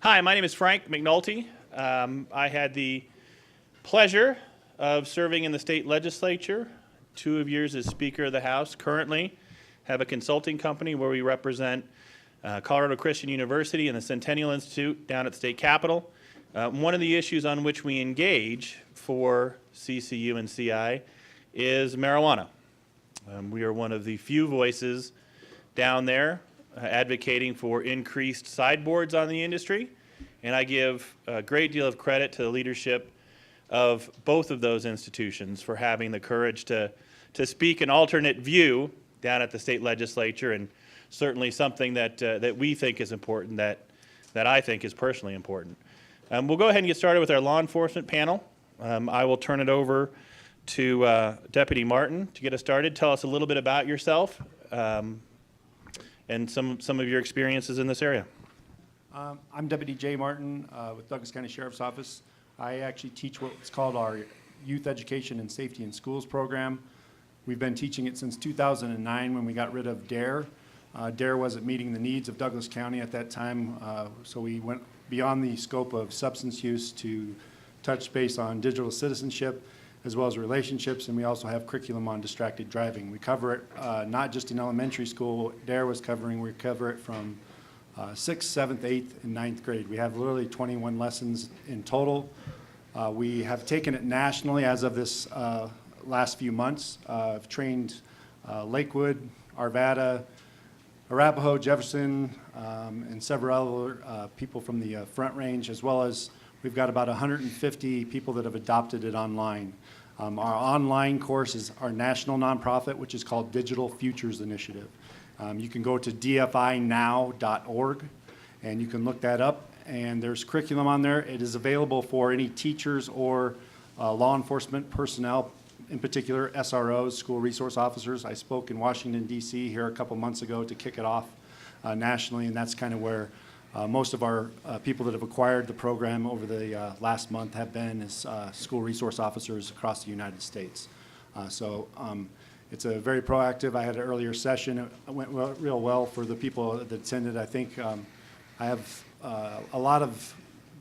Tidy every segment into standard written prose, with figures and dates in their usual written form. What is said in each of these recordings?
Hi, my name is Frank McNulty. I had the pleasure of serving in the state legislature, 2 years as Speaker of the House. Currently have a consulting company where we represent Colorado Christian University and the Centennial Institute down at the state capitol. One of the issues on which we engage for CCU and CI is marijuana. We are one of the few voices down there advocating for increased sideboards on the industry, and I give a great deal of credit to the leadership of both of those institutions for having the courage to speak an alternate view down at the state legislature, and certainly something that we think is important, that I think is personally important. We'll go ahead and get started with our law enforcement panel. I will turn it over to Deputy Martin to get us started. Tell us a little bit about yourself and some of your experiences in this area. I'm Deputy Jay Martin with Douglas County Sheriff's Office. I actually teach what's called our Youth Education and Safety in Schools program. We've been teaching it since 2009 when we got rid of DARE. DARE wasn't meeting the needs of Douglas County at that time, so we went beyond the scope of substance use to touch base on digital citizenship as well as relationships, and we also have curriculum on distracted driving. We cover it not just in elementary school. DARE was covering, we cover it from 6th, 7th, 8th, and 9th grade. We have literally 21 lessons in total. We have taken it nationally as of this last few months. I've trained Lakewood, Arvada, Arapahoe, Jefferson, and several other people from the Front Range, as well as we've got about 150 people that have adopted it online. Our online course is our national nonprofit, which is called Digital Futures Initiative. You can go to dfinow.org and you can look that up, and there's curriculum on there. It is available for any teachers or law enforcement personnel, in particular SROs, school resource officers. I spoke in Washington, D.C. here a couple months ago to kick it off nationally, and that's kind of where most of our people that have acquired the program over the last month have been as school resource officers across the United States. It's a very proactive. I had an earlier session. It went real well for the people that attended. I think I have a lot of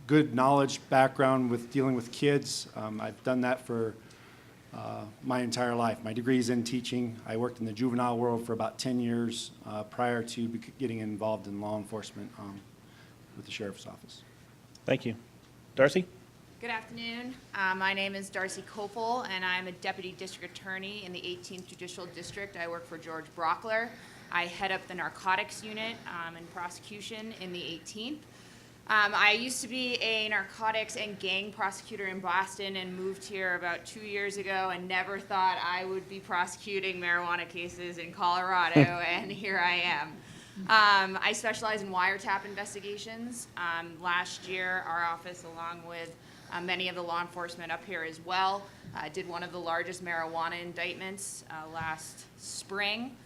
good knowledge background with dealing with kids. I've done that for my entire life. My degree is in teaching. I worked in the juvenile world for about 10 years prior to getting involved in law enforcement with the Sheriff's Office. Thank you. Darcy? Good afternoon. My name is Darcy Coppola, and I'm a Deputy District Attorney in the 18th Judicial District. I work for George Brockler. I head up the narcotics unit in prosecution in the 18th. I used to be a narcotics and gang prosecutor in Boston and moved here about 2 years ago and never thought I would be prosecuting marijuana cases in Colorado, and here I am. I specialize in wiretap investigations. Last year, our office, along with many of the law enforcement up here as well, did one of the largest marijuana indictments last spring.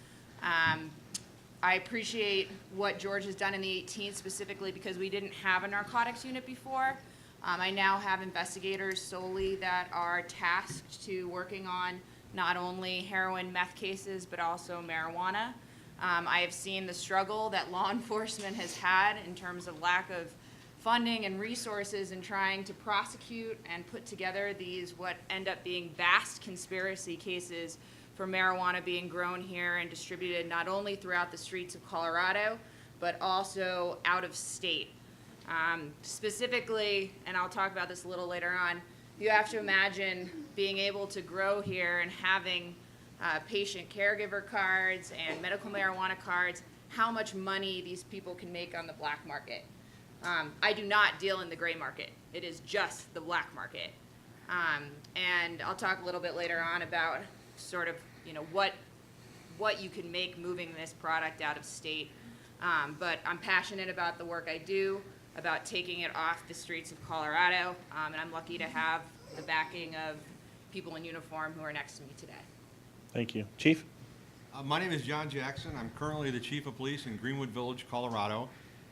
I appreciate what George has done in the 18th, specifically because we didn't have a narcotics unit before. I now have investigators solely that are tasked to working on not only heroin, meth cases, but also marijuana. I have seen the struggle that law enforcement has had in terms of lack of funding and resources in trying to prosecute and put together these what end up being vast conspiracy cases for marijuana being grown here and distributed not only throughout the streets of Colorado, but also out of state. Specifically, and I'll talk about this a little later on, you have to imagine being able to grow here and having patient caregiver cards and medical marijuana cards, how much money these people can make on the black market. I do not deal in the gray market. It is just the black market. And I'll talk a little bit later on about sort of, what you can make moving this product out of state. But I'm passionate about the work I do, about taking it off the streets of Colorado, and I'm lucky to have the backing of people in uniform who are next to me today. Thank you. Chief? My name is John Jackson. I'm currently the Chief of Police in Greenwood Village, Colorado.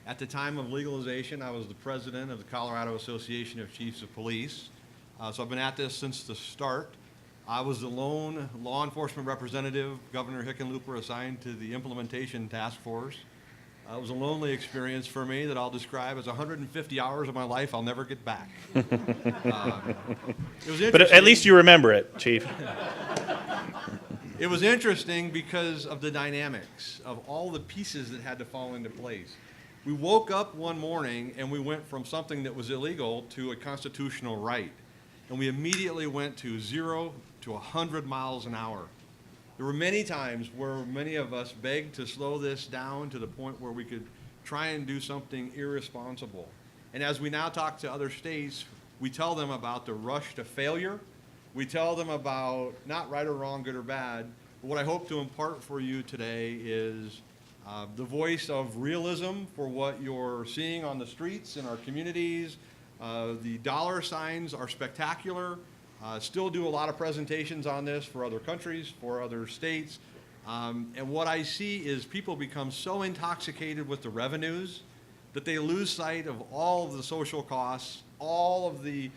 At the time of legalization, I was the president of the Colorado Association of Chiefs of Police. So I've been at this since the start. I was the lone law enforcement representative Governor Hickenlooper assigned to the implementation task force. It was a lonely experience for me that I'll describe as 150 hours of my life I'll never get back. It was interesting. But at least you remember it, Chief. It was interesting because of the dynamics of all the pieces that had to fall into place. We woke up one morning and we went from something that was illegal to a constitutional right. And we immediately went to 0 to 100 miles an hour. There were many times where many of us begged to slow this down to the point where we could try and do something irresponsible. And as we now talk to other states, we tell them about the rush to failure. We tell them about not right or wrong, good or bad. But what I hope to impart for you today is the voice of realism for what you're seeing on the streets in our communities. The dollar signs are spectacular. Still do a lot of presentations on this for other countries, for other states. And what I see is people become so intoxicated with the revenues that they lose sight of all of the social costs, all of the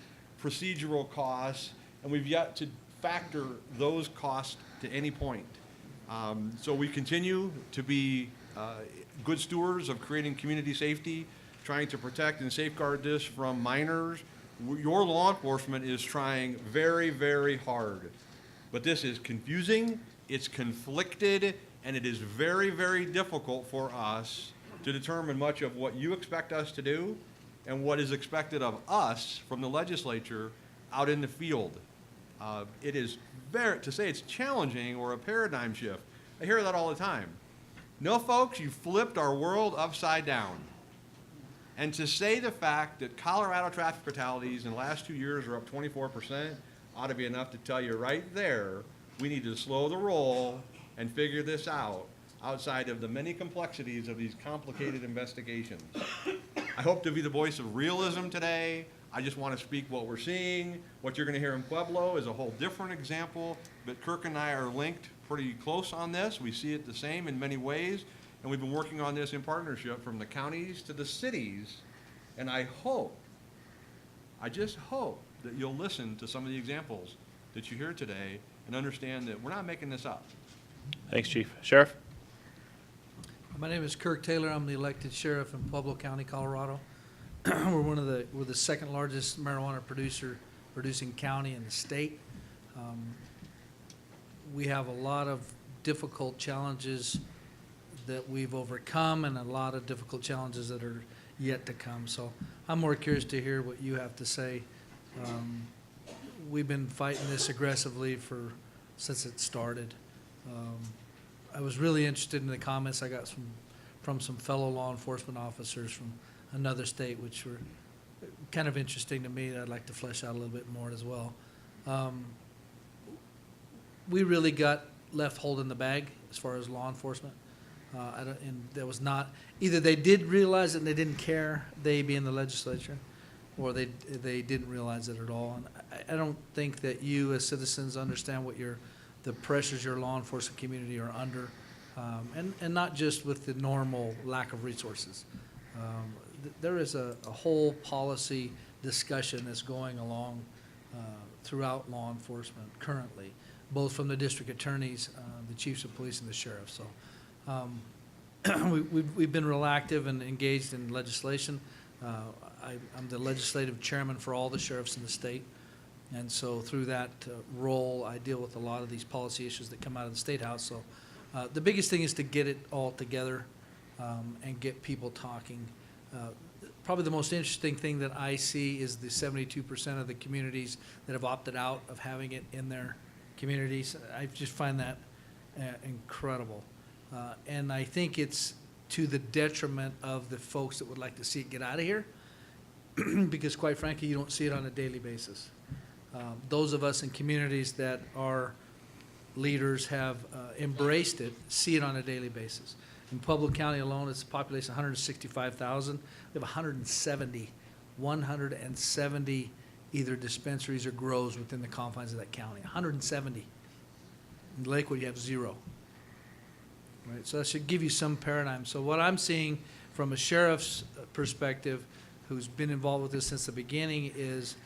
procedural costs, and we've yet to factor those costs to any point. So we continue to be good stewards of creating community safety, trying to protect and safeguard this from minors. Your law enforcement is trying very, very hard. But this is confusing, it's conflicted, and it is very, very difficult for us to determine much of what you expect us to do and what is expected of us from the legislature out in the field. It is to say it's challenging or a paradigm shift. I hear that all the time. No, folks, you flipped our world upside down. And to say the fact that Colorado traffic fatalities in the last 2 years are up 24% ought to be enough to tell you right there, we need to slow the roll and figure this out outside of the many complexities of these complicated investigations. I hope to be the voice of realism today. I just want to speak what we're seeing. What you're going to hear in Pueblo is a whole different example, but Kirk and I are linked pretty close on this. We see it the same in many ways. And we've been working on this in partnership from the counties to the cities. And I just hope that you'll listen to some of the examples that you hear today and understand that we're not making this up. Thanks, Chief. Sheriff? My name is Kirk Taylor. I'm the elected sheriff in Pueblo County, Colorado. We're the second largest marijuana producing county in the state. We have a lot of difficult challenges that we've overcome and a lot of difficult challenges that are yet to come. So I'm more curious to hear what you have to say. We've been fighting this aggressively since it started. I was really interested in the comments I got from some fellow law enforcement officers from another state, which were kind of interesting to me. I'd like to flesh out a little bit more as well. We really got left holding the bag as far as law enforcement. And there was not, either they did realize it and they didn't care, they being the legislature, or they didn't realize it at all. And I don't think that you as citizens understand what the pressures your law enforcement community are under, and not just with the normal lack of resources. There is a whole policy discussion that's going along throughout law enforcement currently, both from the district attorneys, the chiefs of police, and the sheriffs. So we've been real active and engaged in legislation. I'm the legislative chairman for all the sheriffs in the state. And so through that role, I deal with a lot of these policy issues that come out of the State House. So the biggest thing is to get it all together and get people talking. Probably the most interesting thing that I see is the 72% of the communities that have opted out of having it in their communities. I just find that incredible. And I think it's to the detriment of the folks that would like to see it get out of here, because quite frankly, you don't see it on a daily basis. Those of us in communities that are leaders have embraced it, see it on a daily basis. In Pueblo County alone, it's a population of 165,000. We have 170 either dispensaries or grows within the confines of that county. 170. In Lakewood, you have 0. Right, so that should give you some paradigm. So what I'm seeing from a sheriff's perspective, who's been involved with this since the beginning, is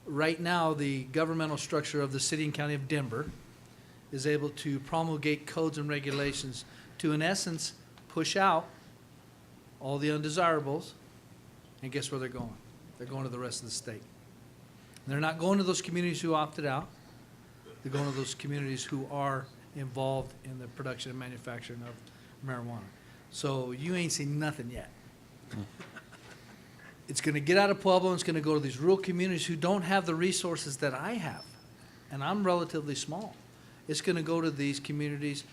right now the governmental structure of the city and county of Denver is able to promulgate codes and regulations to, in essence, push out all the undesirables, and guess where they're going? They're going to the rest of the state. They're not going to those communities who opted out. They're going to those communities who are involved in the production and manufacturing of marijuana. So you ain't seen nothing yet. It's going to get out of Pueblo, and it's going to go to these rural communities who don't have the resources that I have, and I'm relatively small. It's going to go to these communities.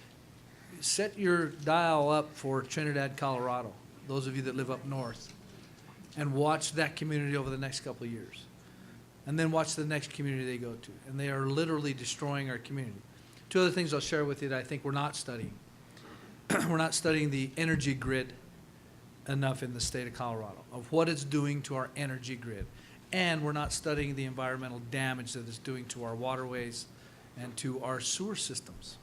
Set your dial up for Trinidad, Colorado, those of you that live up north, and watch that community over the next couple of years. And then watch the next community they go to. And they are literally destroying our community. Two other things I'll share with you that I think we're not studying. We're not studying the energy grid enough in the state of Colorado, of what it's doing to our energy grid. And we're not studying the environmental damage that it's doing to our waterways and to our sewer systems.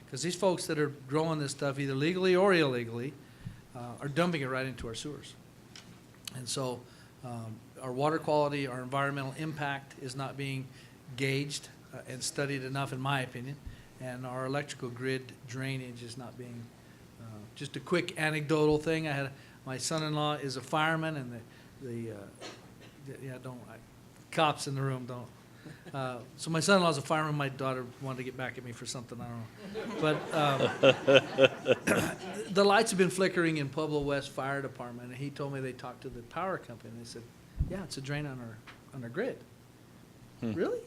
Because these folks that are growing this stuff, either legally or illegally, are dumping it right into our sewers. And so our water quality, our environmental impact is not being gauged and studied enough, in my opinion. And our electrical grid drainage is not being, just a quick anecdotal thing. My son-in-law is a fireman, and cops in the room don't. So my son-in-law is a fireman. My daughter wanted to get back at me for something, I don't know. But the lights have been flickering in Pueblo West Fire Department, and he told me they talked to the power company, and they said, yeah, it's a drain on our grid. Really?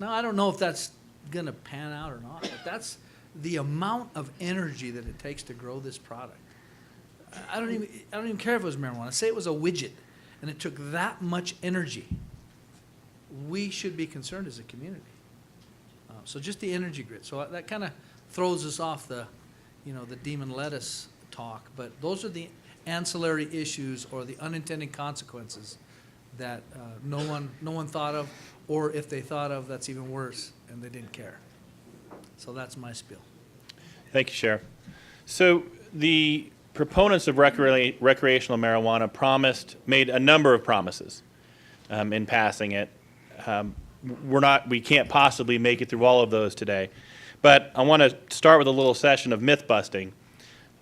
Now, I don't know if that's going to pan out or not, but that's the amount of energy that it takes to grow this product. I don't even care if it was marijuana. Say it was a widget, and it took that much energy. We should be concerned as a community. So just the energy grid. So that kind of throws us off the demon lettuce talk. But those are the ancillary issues or the unintended consequences that no one thought of, or if they thought of, that's even worse, and they didn't care. So that's my spiel. Thank you, Sheriff. So the proponents of recreational marijuana made a number of promises in passing it. We can't possibly make it through all of those today. But I want to start with a little session of myth busting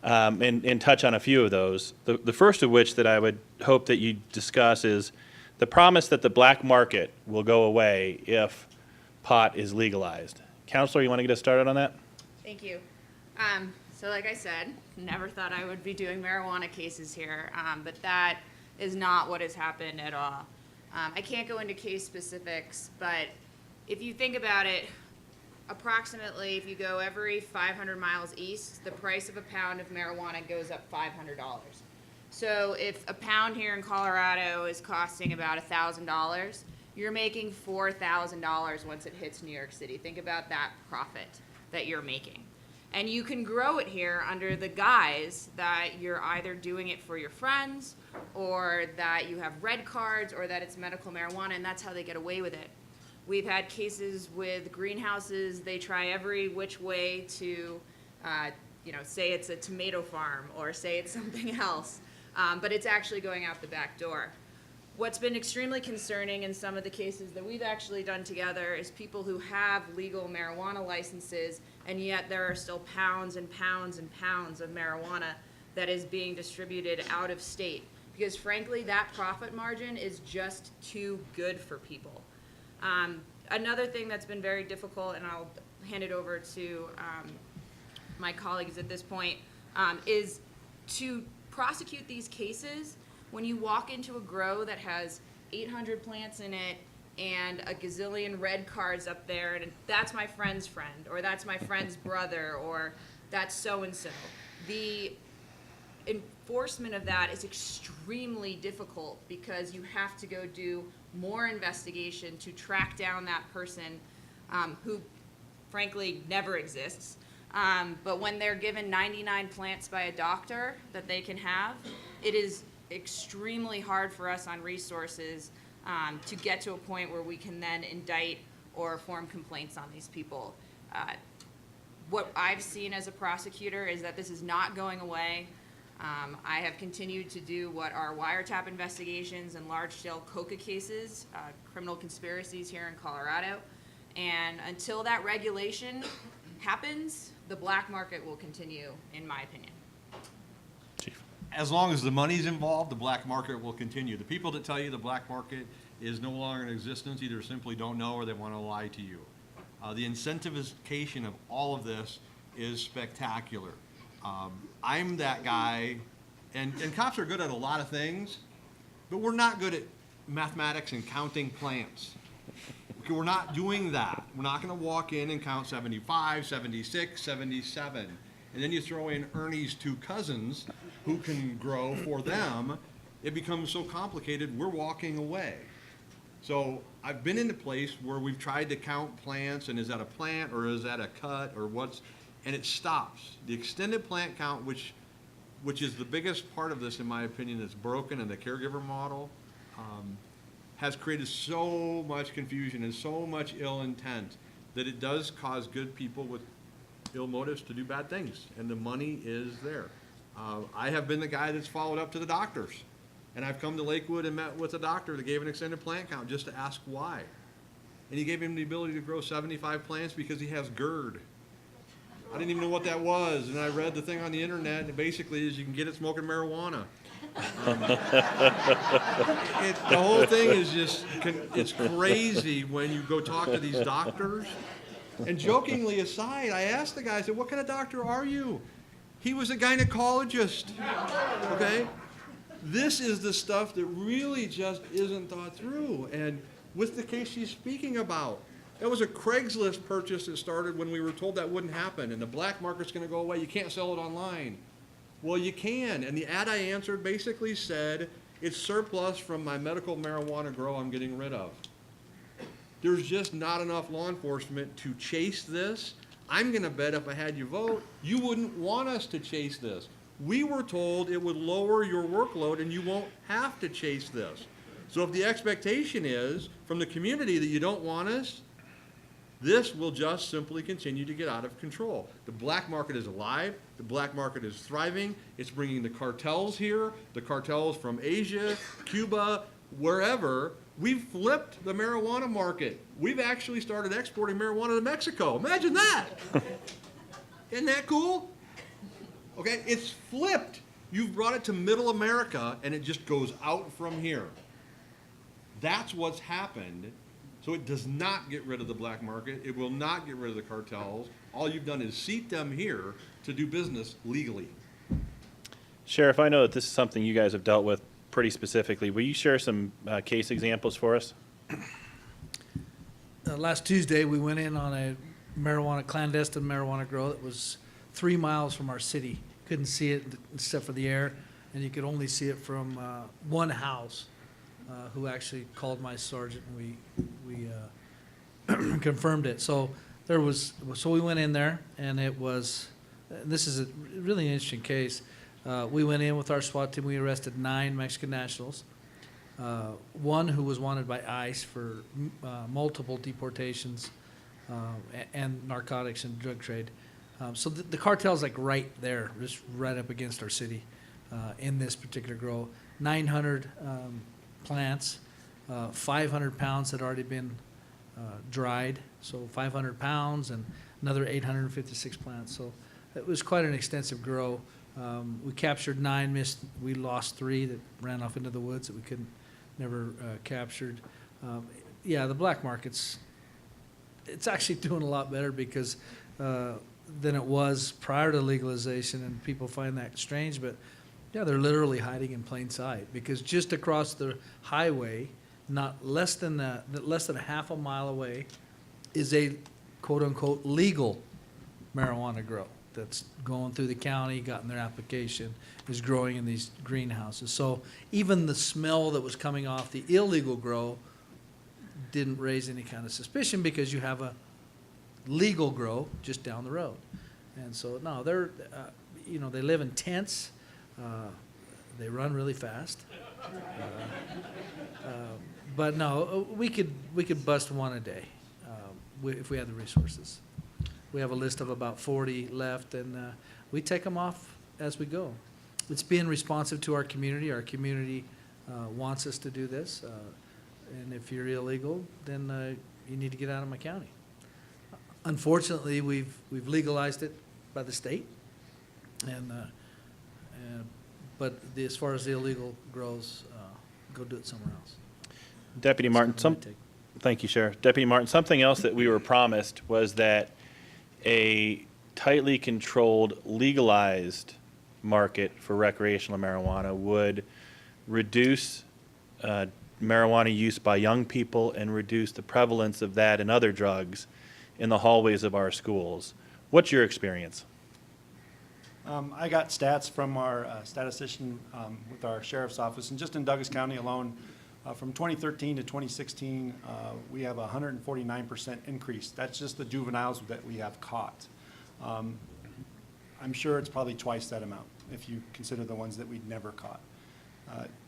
and touch on a few of those. The first of which that I would hope that you discuss is the promise that the black market will go away if pot is legalized. Counselor, you want to get us started on that? Thank you. So like I said, never thought I would be doing marijuana cases here, but that is not what has happened at all. I can't go into case specifics, but if you think about it, approximately if you go every 500 miles east, the price of a pound of marijuana goes up $500. So if a pound here in Colorado is costing about $1,000, you're making $4,000 once it hits New York City. Think about that profit that you're making. And you can grow it here under the guise that you're either doing it for your friends or that you have red cards or that it's medical marijuana, and that's how they get away with it. We've had cases with greenhouses. They try every which way to, say it's a tomato farm or say it's something else, but it's actually going out the back door. What's been extremely concerning in some of the cases that we've actually done together is people who have legal marijuana licenses, and yet there are still pounds and pounds and pounds of marijuana that is being distributed out of state. Because frankly, that profit margin is just too good for people. Another thing that's been very difficult, and I'll hand it over to my colleagues at this point, is to prosecute these cases. When you walk into a grow that has 800 plants in it and a gazillion red cards up there, and that's my friend's friend, or that's my friend's brother, or that's so-and-so. The enforcement of that is extremely difficult because you have to go do more investigation to track down that person who, frankly, never exists. But when they're given 99 plants by a doctor that they can have, it is extremely hard for us on resources to get to a point where we can then indict or form complaints on these people. What I've seen as a prosecutor is that this is not going away. I have continued to do what are wiretap investigations and large-scale coca cases, criminal conspiracies here in Colorado. And until that regulation happens, the black market will continue, in my opinion. Chief. as long as the money's involved, the black market will continue. The people that tell you the black market is no longer in existence either simply don't know or they want to lie to you. The incentivization of all of this is spectacular. I'm that guy, and cops are good at a lot of things, but we're not good at mathematics and counting plants. Okay, we're not doing that. We're not going to walk in and count 75, 76, 77. And then you throw in Ernie's two cousins who can grow for them. It becomes so complicated, we're walking away. So I've been in a place where we've tried to count plants, and is that a plant or is that a cut or what's, and it stops. The extended plant count, which is the biggest part of this, in my opinion, that's broken in the caregiver model, has created so much confusion and so much ill intent that it does cause good people with ill motives to do bad things, and the money is there. I have been the guy that's followed up to the doctors, and I've come to Lakewood and met with a doctor that gave an extended plant count just to ask why. And he gave him the ability to grow 75 plants because he has GERD. I didn't even know what that was, and I read the thing on the internet, and it basically is you can get it smoking marijuana. The whole thing is just, it's crazy when you go talk to these doctors. And jokingly aside, I asked the guy, I said, what kind of doctor are you? He was a gynecologist, okay? This is the stuff that really just isn't thought through. And with the case she's speaking about, that was a Craigslist purchase that started when we were told that wouldn't happen, and the black market's gonna go away, you can't sell it online. Well, you can, and the ad I answered basically said, it's surplus from my medical marijuana grow I'm getting rid of. There's just not enough law enforcement to chase this. I'm gonna bet if I had you vote, you wouldn't want us to chase this. We were told it would lower your workload and you won't have to chase this. So if the expectation is from the community that you don't want us, this will just simply continue to get out of control. The black market is alive. The black market is thriving. It's bringing the cartels here, the cartels from Asia, Cuba, wherever. We've flipped the marijuana market. We've actually started exporting marijuana to Mexico. Imagine that. Isn't that cool? Okay, it's flipped. You've brought it to middle America, and it just goes out from here. That's what's happened. So it does not get rid of the black market. It will not get rid of the cartels. All you've done is seat them here to do business legally. Sheriff, I know that this is something you guys have dealt with pretty specifically. Will you share some case examples for us? Last Tuesday, we went in on a clandestine marijuana grow that was 3 miles from our city. Couldn't see it except for the air, and you could only see it from one house, who actually called my sergeant, and we confirmed it. So we went in there, and this is a really interesting case. We went in with our SWAT team. We arrested 9 Mexican nationals, one who was wanted by ICE for multiple deportations and narcotics and drug trade. So the cartel's like right there, just right up against our city in this particular grow. 900 plants, 500 pounds had already been dried, so 500 pounds and another 856 plants. So it was quite an extensive grow. We captured 9, we lost 3 that ran off into the woods that we never captured. Yeah, the black market's, it's actually doing a lot better because than it was prior to legalization, and people find that strange, but yeah, they're literally hiding in plain sight because just across the highway, not less than a half a mile away, is a quote-unquote legal marijuana grow that's going through the county, gotten their application, is growing in these greenhouses. So even the smell that was coming off the illegal grow didn't raise any kind of suspicion because you have a legal grow just down the road. And so, no, they're, they live in tents. They run really fast. But no, we could bust one a day if we had the resources. We have a list of about 40 left, and we take them off as we go. It's being responsive to our community. Our community wants us to do this. And if you're illegal, then you need to get out of my county. Unfortunately, we've legalized it by the state, and But as far as the illegal grows, go do it somewhere else. Deputy Martin, That's my take. thank you, Sheriff. Deputy Martin, something else that we were promised was that a tightly controlled, legalized market for recreational marijuana would reduce marijuana use by young people and reduce the prevalence of that and other drugs in the hallways of our schools. What's your experience? I got stats from our statistician with our sheriff's office, and just in Douglas County alone, from 2013 to 2016, we have a 149% increase. That's just the juveniles that we have caught. I'm sure it's probably twice that amount if you consider the ones that we'd never caught.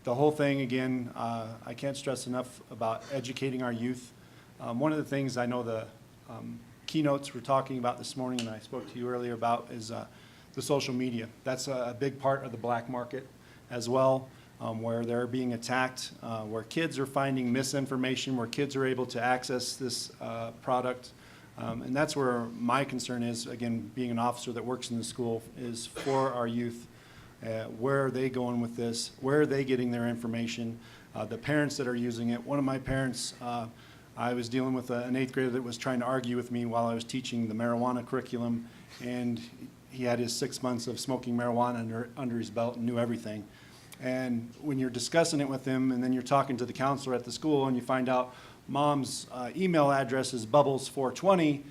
The whole thing, again, I can't stress enough about educating our youth. One of the things I know the keynotes we're talking about this morning, and I spoke to you earlier about, is the social media. That's a big part of the black market as well, where they're being attacked, where kids are finding misinformation, where kids are able to access this product. And that's where my concern is, again, being an officer that works in the school, is for our youth. Where are they going with this? Where are they getting their information? The parents that are using it. One of my parents, I was dealing with an 8th grader that was trying to argue with me while I was teaching the marijuana curriculum, and he had his 6 months of smoking marijuana under his belt and knew everything. And when you're discussing it with him, and then you're talking to the counselor at the school, and you find out mom's email address is Bubbles420,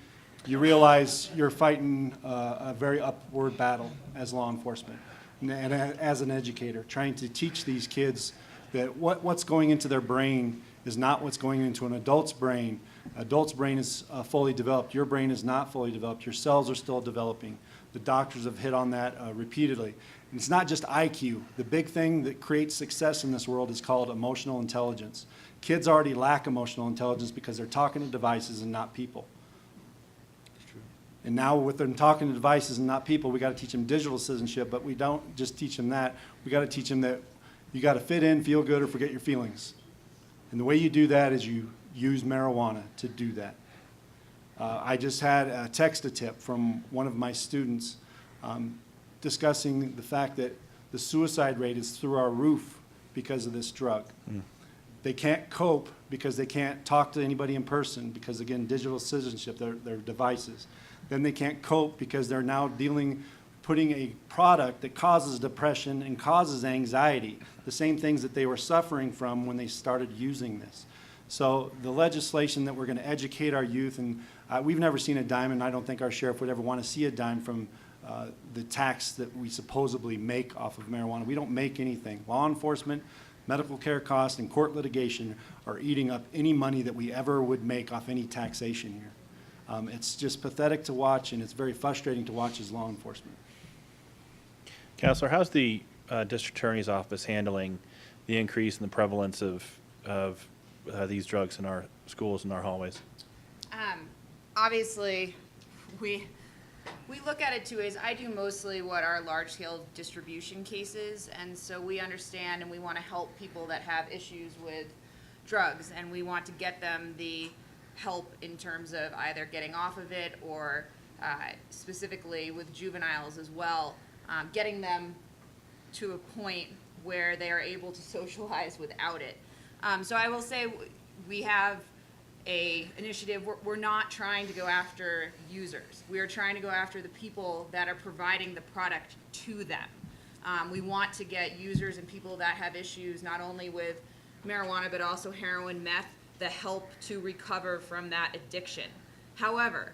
you realize you're fighting a very upward battle as law enforcement and as an educator, trying to teach these kids that what's going into their brain is not what's going into an adult's brain. Adult's brain is fully developed. Your brain is not fully developed. Your cells are still developing. The doctors have hit on that repeatedly. And it's not just IQ. The big thing that creates success in this world is called emotional intelligence. Kids already lack emotional intelligence because they're talking to devices and not people. And now with them talking to devices and not people, we got to teach them digital citizenship, but we don't just teach them that. We got to teach them that you got to fit in, feel good, or forget your feelings. And the way you do that is you use marijuana to do that. I just had a text-a-tip from one of my students discussing the fact that the suicide rate is through our roof because of this drug. They can't cope because they can't talk to anybody in person because, again, digital citizenship, their devices. Then they can't cope because they're now putting a product that causes depression and causes anxiety, the same things that they were suffering from when they started using this. So the legislation that we're going to educate our youth, and we've never seen a dime, and I don't think our sheriff would ever want to see a dime from the tax that we supposedly make off of marijuana. We don't make anything. Law enforcement, medical care costs, and court litigation are eating up any money that we ever would make off any taxation here. It's just pathetic to watch, and it's very frustrating to watch as law enforcement. Counselor, how's the district attorney's office handling the increase in the prevalence of these drugs in our schools and our hallways? Obviously, we look at it two ways. I do mostly what are large-scale distribution cases, and so we understand and we want to help people that have issues with drugs, and we want to get them the help in terms of either getting off of it or specifically with juveniles as well, getting them to a point where they are able to socialize without it. So I will say we have a initiative. We're not trying to go after users. We are trying to go after the people that are providing the product to them. We want to get users and people that have issues not only with marijuana but also heroin, meth, the help to recover from that addiction. However,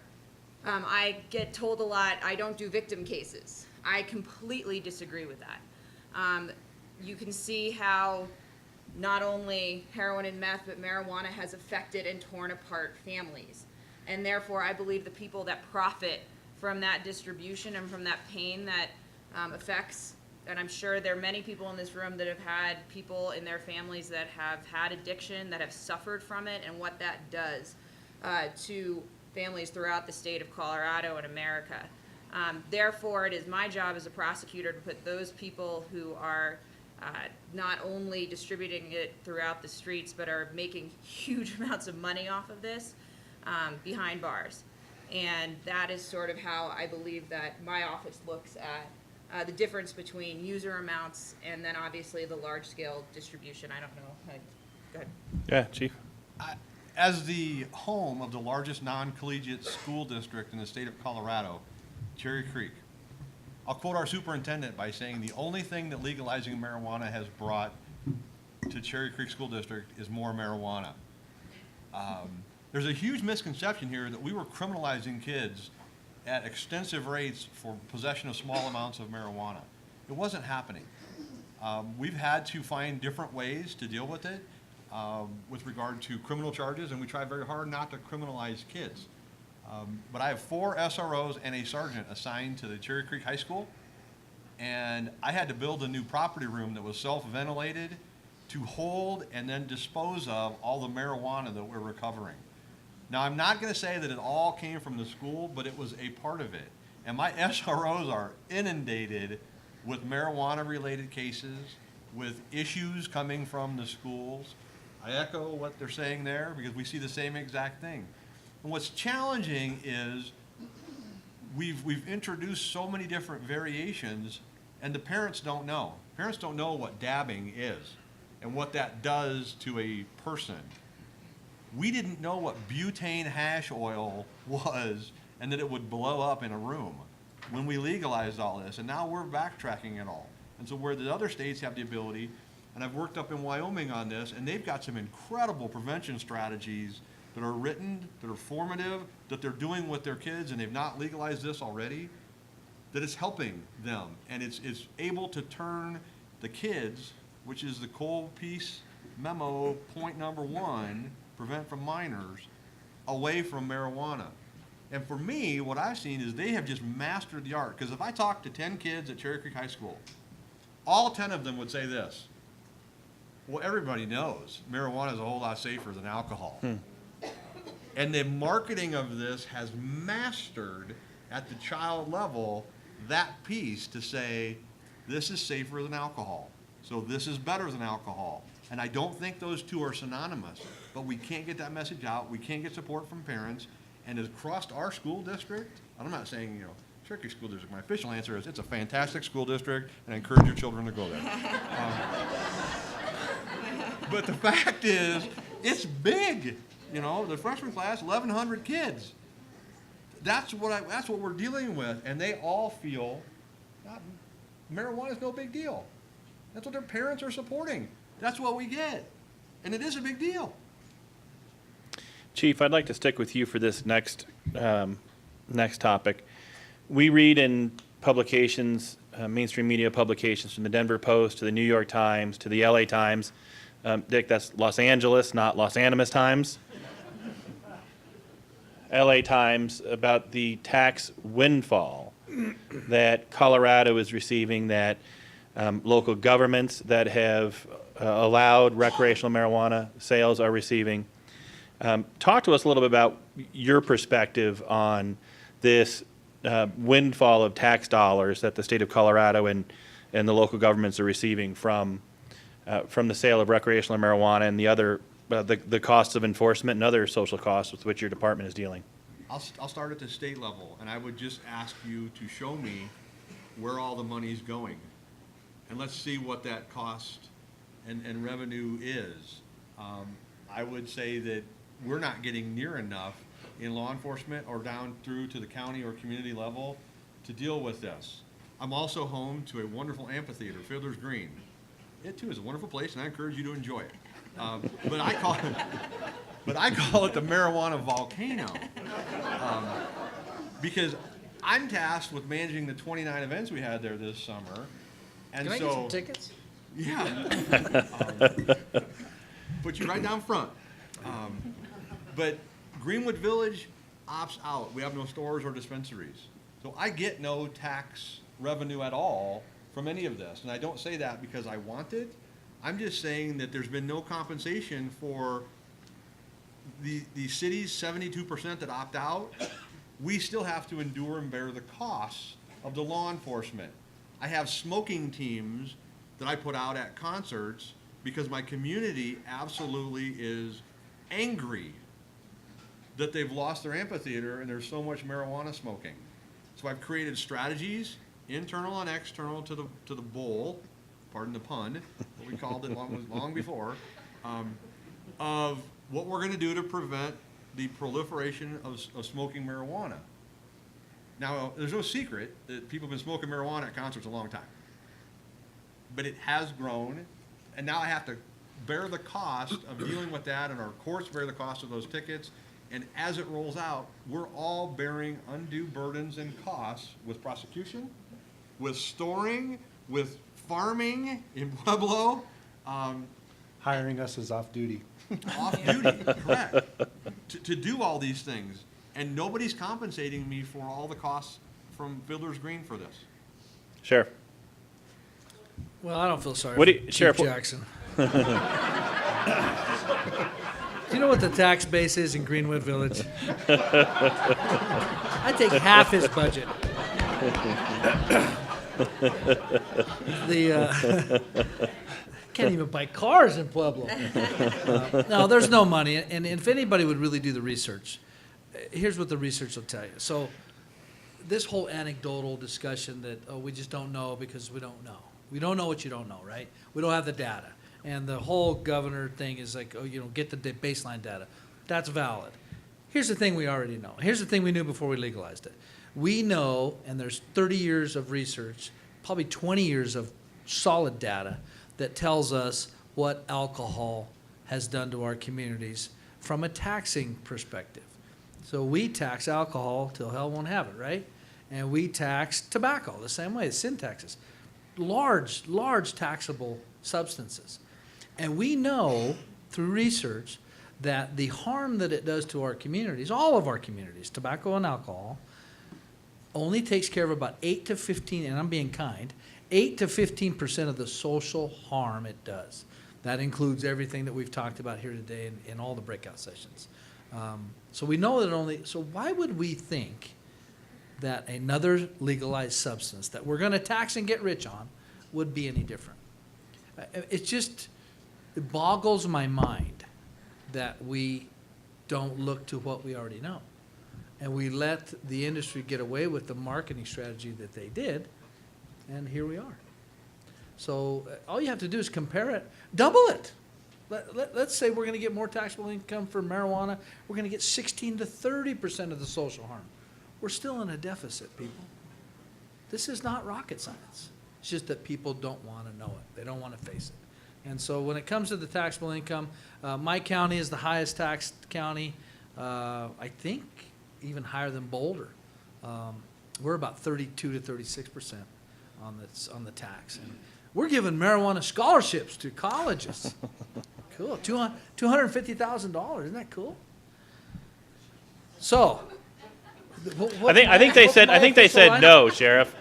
I get told a lot, I don't do victim cases. I completely disagree with that. You can see how not only heroin and meth, but marijuana has affected and torn apart families. And therefore, I believe the people that profit from that distribution and from that pain that affects, and I'm sure there are many people in this room that have had people in their families that have had addiction, that have suffered from it, and what that does to families throughout the state of Colorado and America. Therefore, it is my job as a prosecutor to put those people who are not only distributing it throughout the streets, but are making huge amounts of money off of this behind bars. And that is sort of how I believe that my office looks at the difference between user amounts and then obviously the large-scale distribution. I don't know. Go ahead. Yeah, Chief? As the home of the largest non-collegiate school district in the state of Colorado, Cherry Creek, I'll quote our superintendent by saying the only thing that legalizing marijuana has brought to Cherry Creek School District is more marijuana. There's a huge misconception here that we were criminalizing kids at extensive rates for possession of small amounts of marijuana. It wasn't happening. We've had to find different ways to deal with it with regard to criminal charges, and we try very hard not to criminalize kids. But I have 4 SROs and a sergeant assigned to the Cherry Creek High School, and I had to build a new property room that was self-ventilated to hold and then dispose of all the marijuana that we're recovering. Now, I'm not going to say that it all came from the school, but it was a part of it. And my SROs are inundated with marijuana-related cases, with issues coming from the schools. I echo what they're saying there because we see the same exact thing. And what's challenging is we've introduced so many different variations, and the parents don't know. Parents don't know what dabbing is and what that does to a person. We didn't know what butane hash oil was and that it would blow up in a room when we legalized all this, and now we're backtracking it all. And so where the other states have the ability, and I've worked up in Wyoming on this, and they've got some incredible prevention strategies that are written, that are formative, that they're doing with their kids, and they've not legalized this already, that it's helping them. And it's able to turn the kids, which is the cold piece memo, point number 1, prevent from minors, away from marijuana. And for me, what I've seen is they have just mastered the art. Because if I talk to 10 kids at Cherry Creek High School, all 10 of them would say this: well, everybody knows marijuana is a whole lot safer than alcohol. And the marketing of this has mastered at the child level that piece to say, this is safer than alcohol. So this is better than alcohol. And I don't think those two are synonymous, but we can't get that message out. We can't get support from parents. And across our school district, and I'm not saying, Cherry Creek School District, my official answer is it's a fantastic school district, and I encourage your children to go there. But the fact is, it's big. The freshman class, 1,100 kids. That's what we're dealing with, and they all feel marijuana is no big deal. That's what their parents are supporting. That's what we get, and it is a big deal. Chief, I'd like to stick with you for this next topic. We read in publications, mainstream media publications, from the Denver Post to the New York Times to the LA Times. Dick, that's Los Angeles, not Los Animas Times. LA Times, about the tax windfall that Colorado is receiving, that local governments that have allowed recreational marijuana sales are receiving. Talk to us a little bit about your perspective on this windfall of tax dollars that the state of Colorado and the local governments are receiving from the sale of recreational marijuana and the other the costs of enforcement and other social costs with which your department is dealing. I'll start at the state level, and I would just ask you to show me where all the money's going. And let's see what that cost and revenue is. I would say that we're not getting near enough in law enforcement or down through to the county or community level to deal with this. I'm also home to a wonderful amphitheater, Fiddler's Green. It too is a wonderful place, and I encourage you to enjoy it. But I call it the Marijuana Volcano because I'm tasked with managing the 29 events we had there this summer. And Can I get some tickets? Yeah. Put you right down front. But Greenwood Village opts out. We have no stores or dispensaries. So I get no tax revenue at all from any of this. And I don't say that because I want it. I'm just saying that there's been no compensation for the cities, 72% that opt out. We still have to endure and bear the costs of the law enforcement. I have smoking teams that I put out at concerts because my community absolutely is angry that they've lost their amphitheater and there's so much marijuana smoking. So I've created strategies internal and external to the bowl, pardon the pun, what we called it long before, of what we're going to do to prevent the proliferation of smoking marijuana. Now, there's no secret that people have been smoking marijuana at concerts a long time. But it has grown, and now I have to bear the cost of dealing with that, and our courts bear the cost of those tickets. And as it rolls out, we're all bearing undue burdens and costs with prosecution, with storing, with farming in Pueblo, Hiring us is off duty. off duty, correct, to do all these things. And nobody's compensating me for all the costs from Fiddler's Green for this. Sheriff. Well, I don't feel sorry What for do you- Chief Sheriff, what- Jackson. Do you know what the tax base is in Greenwood Village? I take half his budget. Can't even buy cars in Pueblo. No, there's no money. And if anybody would really do the research, here's what the research will tell you. So this whole anecdotal discussion that, oh, we just don't know because we don't know. We don't know what you don't know, right? We don't have the data. And the whole governor thing is like, oh, get the baseline data. That's valid. Here's the thing we already know. Here's the thing we knew before we legalized it. We know, and there's 30 years of research, probably 20 years of solid data that tells us what alcohol has done to our communities from a taxing perspective. So we tax alcohol till hell won't have it, right? And we tax tobacco the same way, sin taxes. Large taxable substances. And we know through research that the harm that it does to our communities, all of our communities, tobacco and alcohol, only takes care of about 8 to 15, and I'm being kind, 8 to 15% of the social harm it does. That includes everything that we've talked about here today in all the breakout sessions. So we know that so why would we think that another legalized substance that we're going to tax and get rich on would be any different? It boggles my mind that we don't look to what we already know. And we let the industry get away with the marketing strategy that they did, and here we are. So all you have to do is compare it, double it. Let's say we're going to get more taxable income for marijuana. We're going to get 16 to 30% of the social harm. We're still in a deficit, people. This is not rocket science. It's just that people don't want to know it. They don't want to face it. And so when it comes to the taxable income, my county is the highest taxed county, I think even higher than Boulder. We're about 32 to 36% on the tax. And we're giving marijuana scholarships to colleges. Cool, $250,000. Isn't that cool? So, I think they said no, Sheriff.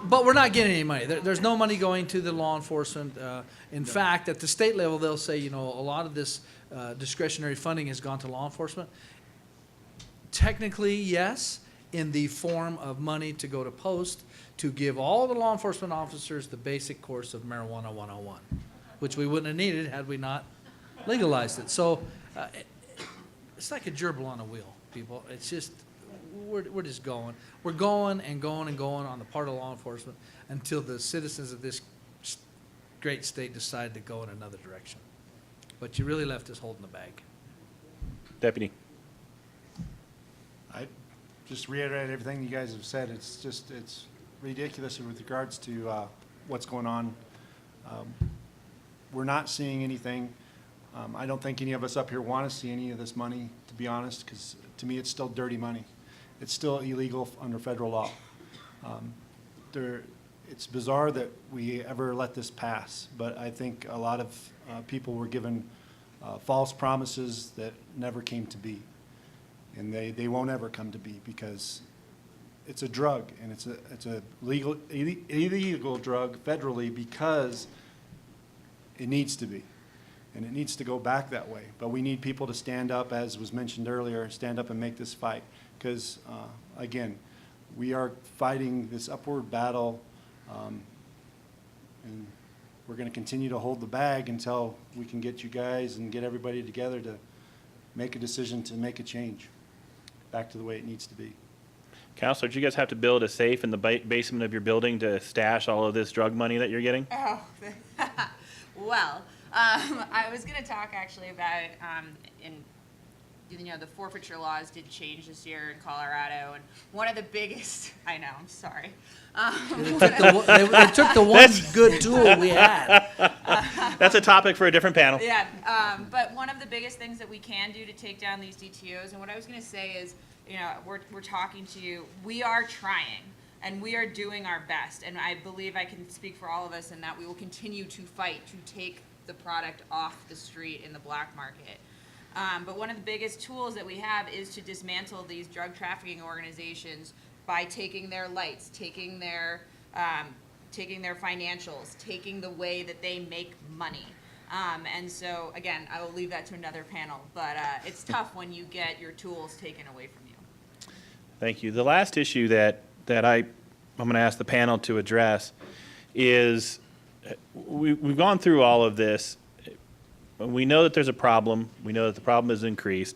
But we're not getting any money. There's no money going to the law enforcement. In fact, at the state level, they'll say, a lot of this discretionary funding has gone to law enforcement. Technically, yes, in the form of money to go to post to give all the law enforcement officers the basic course of Marijuana 101, which we wouldn't have needed had we not legalized it. So it's like a gerbil on a wheel, people. It's just, we're just going. We're going and going and going on the part of law enforcement until the citizens of this great state decide to go in another direction. But you really left us holding the bag. Deputy. I just reiterate everything you guys have said. It's ridiculous with regards to what's going on. We're not seeing anything. I don't think any of us up here want to see any of this money, to be honest, because to me it's still dirty money. It's still illegal under federal law. It's bizarre that we ever let this pass, but I think a lot of people were given false promises that never came to be. And they won't ever come to be because it's a drug, and it's a illegal drug federally because it needs to be. And it needs to go back that way. But we need people to stand up, as was mentioned earlier, stand up and make this fight. Because, again, we are fighting this upward battle, and we're going to continue to hold the bag until we can get you guys and get everybody together to make a decision to make a change back to the way it needs to be. Counselor, did you guys have to build a safe in the basement of your building to stash all of this drug money that you're getting? Oh, well, I was going to talk actually about the forfeiture laws did change this year in Colorado, and one of the biggest, I know, I'm sorry. They took the one good tool we had. That's a topic for a different panel. Yeah, but one of the biggest things that we can do to take down these DTOs, and what I was going to say is, we're talking to you, we are trying, and we are doing our best, and I believe I can speak for all of us in that we will continue to fight to take the product off the street in the black market. But one of the biggest tools that we have is to dismantle these drug trafficking organizations by taking their lights, taking their financials, taking the way that they make money. And so, again, I will leave that to another panel, but it's tough when you get your tools taken away from you. Thank you. The last issue that I'm going to ask the panel to address is we've gone through all of this. We know that there's a problem. We know that the problem has increased.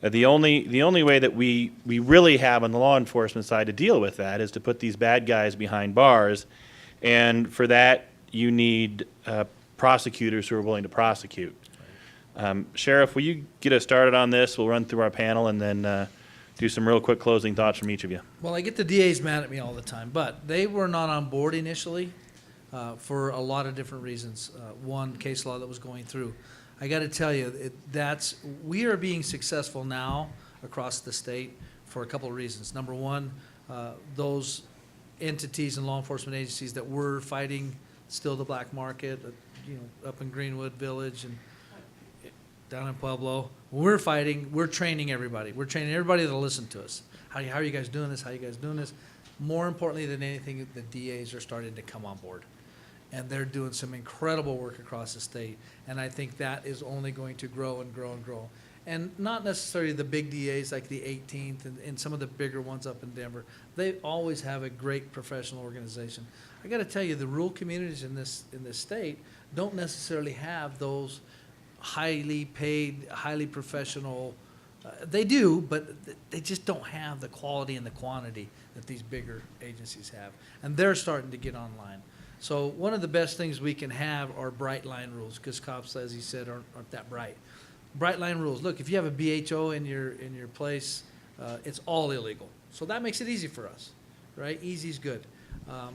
The only way that we really have on the law enforcement side to deal with that is to put these bad guys behind bars, and for that you need prosecutors who are willing to prosecute. Sheriff, will you get us started on this? We'll run through our panel and then do some real quick closing thoughts from each of you. Well, I get the DAs mad at me all the time, but they were not on board initially for a lot of different reasons. One, case law that was going through. I got to tell you, we are being successful now across the state for a couple of reasons. Number one, those entities and law enforcement agencies that were fighting still the black market, up in Greenwood Village and down in Pueblo, we're training everybody. We're training everybody that'll listen to us. How are you guys doing this? How are you guys doing this? More importantly than anything, the DAs are starting to come on board. And they're doing some incredible work across the state. And I think that is only going to grow and grow and grow. And not necessarily the big DAs like the 18th and some of the bigger ones up in Denver. They always have a great professional organization. I got to tell you, the rural communities in this state don't necessarily have those highly paid, highly professional. They do, but they just don't have the quality and the quantity that these bigger agencies have. And they're starting to get online. So one of the best things we can have are bright line rules, because cops, as he said, aren't that bright. Bright line rules. Look, if you have a BHO in your place, it's all illegal. So that makes it easy for us, right? Easy's good.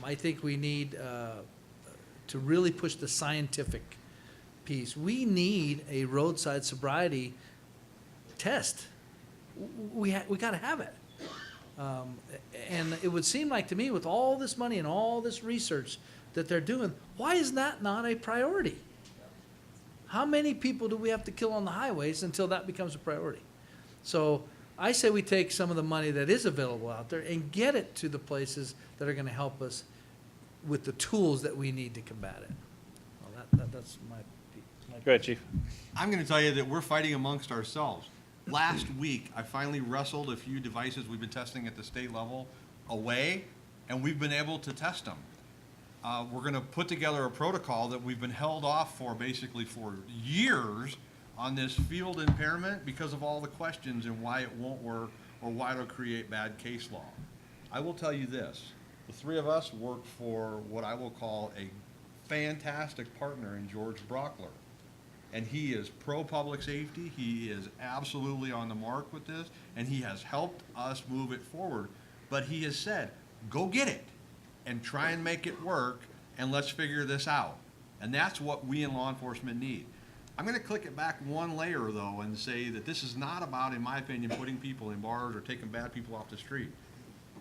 I think we need to really push the scientific piece. We need a roadside sobriety test. We got to have it. And it would seem like to me, with all this money and all this research that they're doing, why is that not a priority? How many people do we have to kill on the highways until that becomes a priority? So I say we take some of the money that is available out there and get it to the places that are going to help us with the tools that we need to combat it. Well, that's my Go ahead, Chief. I'm going to tell you that we're fighting amongst ourselves. Last week, I finally wrestled a few devices we've been testing at the state level away, and we've been able to test them. We're going to put together a protocol that we've been held off for basically for years on this field impairment because of all the questions and why it won't work or why it'll create bad case law. I will tell you this. The three of us work for what I will call a fantastic partner in George Brockler. And he is pro-public safety. He is absolutely on the mark with this, and he has helped us move it forward. But he has said, go get it and try and make it work, and let's figure this out. And that's what we in law enforcement need. I'm going to click it back one layer, though, and say that this is not about, in my opinion, putting people in bars or taking bad people off the street.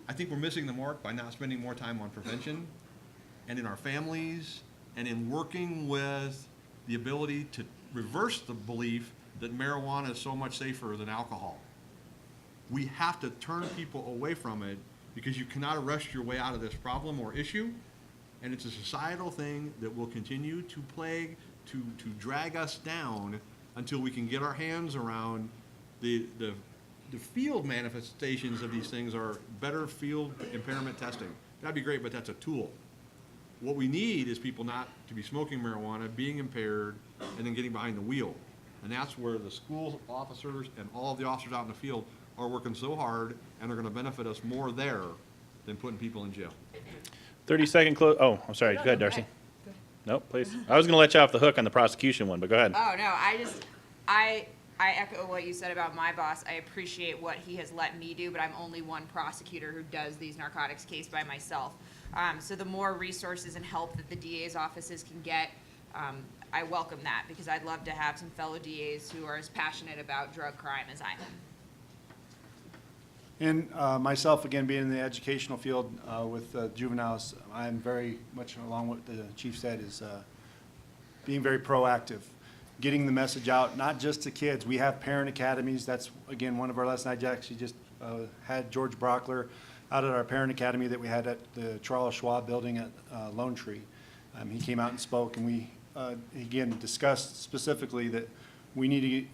I think we're missing the mark by not spending more time on prevention and in our families and in working with the ability to reverse the belief that marijuana is so much safer than alcohol. We have to turn people away from it because you cannot arrest your way out of this problem or issue, and it's a societal thing that will continue to plague, to drag us down until we can get our hands around the field manifestations of these things are better field impairment testing. That'd be great, but that's a tool. What we need is people not to be smoking marijuana, being impaired, and then getting behind the wheel. And that's where the school officers and all of the officers out in the field are working so hard and are going to benefit us more there than putting people in jail. 30-second close. Oh, I'm sorry. Go ahead, Darcy. Nope, please. I was going to let you off the hook on the prosecution one, but go ahead. Oh, no, I echo what you said about my boss. I appreciate what he has let me do, but I'm only one prosecutor who does these narcotics cases by myself. So the more resources and help that the DA's offices can get, I welcome that, because I'd love to have some fellow DAs who are as passionate about drug crime as I am. And myself, again, being in the educational field with juveniles, I'm very much along what the chief said, is being very proactive, getting the message out, not just to kids. We have parent academies. That's, again, one of our lessons. I actually just had George Brockler out at our parent academy that we had at the Charles Schwab building at Lone Tree. He came out and spoke, and we, again, discussed specifically that we need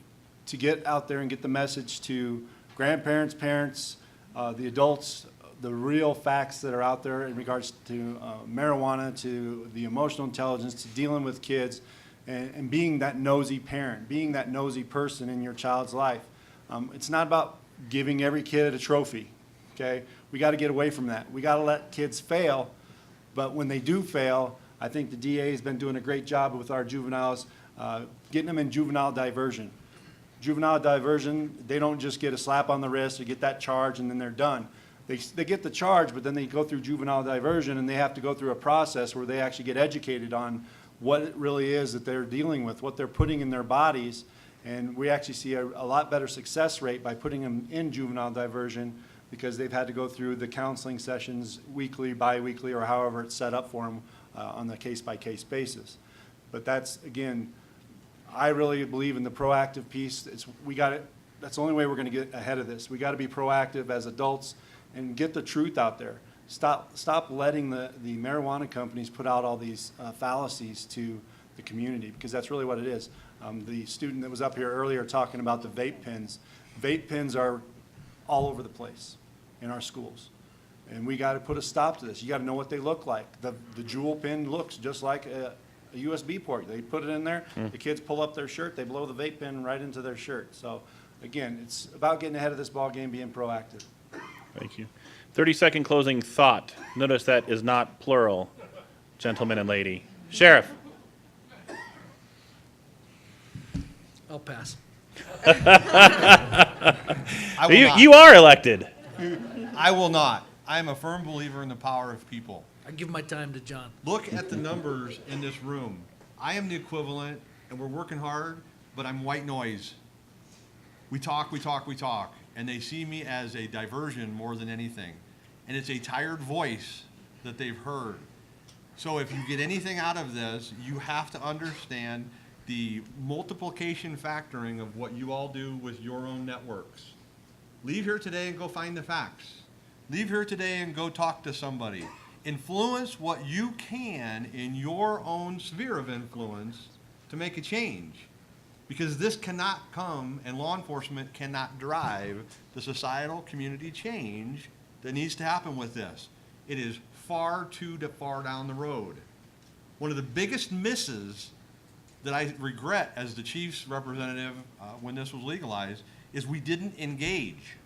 to get out there and get the message to grandparents, parents, the adults, the real facts that are out there in regards to marijuana, to the emotional intelligence, to dealing with kids, and being that nosy parent, being that nosy person in your child's life. It's not about giving every kid a trophy, okay? We got to get away from that. We got to let kids fail, but when they do fail, I think the DA has been doing a great job with our juveniles, getting them in juvenile diversion. Juvenile diversion, they don't just get a slap on the wrist or get that charge and then they're done. They get the charge, but then they go through juvenile diversion and they have to go through a process where they actually get educated on what it really is that they're dealing with, what they're putting in their bodies. And we actually see a lot better success rate by putting them in juvenile diversion, because they've had to go through the counseling sessions weekly, bi-weekly, or however it's set up for them on the case-by-case basis. But that's, again, I really believe in the proactive piece. That's the only way we're going to get ahead of this. We got to be proactive as adults and get the truth out there. Stop letting the marijuana companies put out all these fallacies to the community, because that's really what it is. The student that was up here earlier talking about the vape pens. Vape pens are all over the place in our schools. And we got to put a stop to this. You got to know what they look like. The jewel pen looks just like a USB port. They put it in there, the kids pull up their shirt, they blow the vape pen right into their shirt. So again, it's about getting ahead of this ball game, being proactive. Thank you. 30-second closing thought. Notice that is not plural, gentleman and lady. Sheriff. I'll pass. I will not. You are elected. I will not. I am a firm believer in the power of people. I give my time to John. Look at the numbers in this room. I am the equivalent, and we're working hard, but I'm white noise. We talk, and they see me as a diversion more than anything. And it's a tired voice that they've heard. So if you get anything out of this, you have to understand the multiplication factoring of what you all do with your own networks. Leave here today and go find the facts. Leave here today and go talk to somebody. Influence what you can in your own sphere of influence to make a change. Because this cannot come, and law enforcement cannot drive the societal community change that needs to happen with this. It is far too far down the road. One of the biggest misses that I regret as the chief's representative when this was legalized is we didn't engage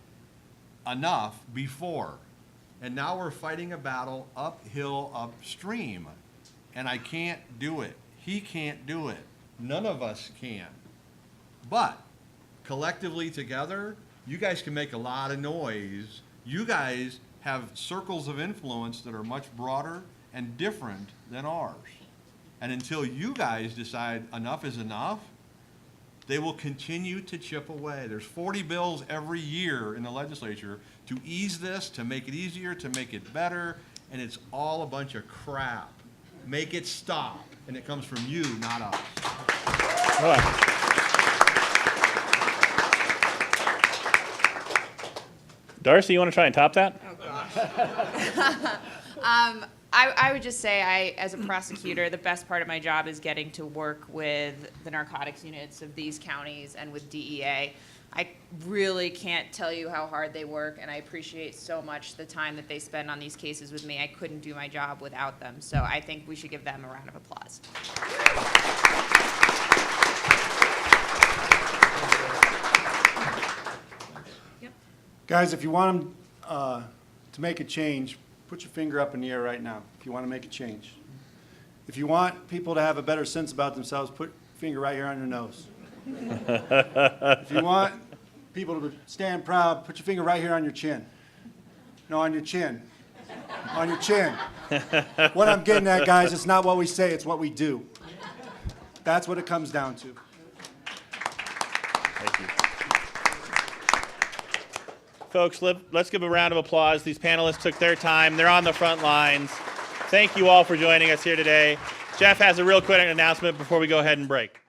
enough before. And now we're fighting a battle uphill, upstream. And I can't do it. He can't do it. None of us can. But collectively together, you guys can make a lot of noise. You guys have circles of influence that are much broader and different than ours. And until you guys decide enough is enough, they will continue to chip away. There's 40 bills every year in the legislature to ease this, to make it easier, to make it better, and it's all a bunch of crap. Make it stop, and it comes from you, not us. All right. Darcy, you want to try and top that? Oh, gosh. I would just say, as a prosecutor, the best part of my job is getting to work with the narcotics units of these counties and with DEA. I really can't tell you how hard they work, and I appreciate so much the time that they spend on these cases with me. I couldn't do my job without them, so I think we should give them a round of applause. Yep. Guys, if you want them to make a change, put your finger up in the air right now if you want to make a change. If you want people to have a better sense about themselves, put your finger right here on your nose. If you want people to stand proud, put your finger right here on your chin. No, on your chin. On your chin. What I'm getting at, guys, it's not what we say, it's what we do. That's what it comes down to. Thank you. Folks, let's give a round of applause. These panelists took their time. They're on the front lines. Thank you all for joining us here today. Jeff has a real quick announcement before we go ahead and break.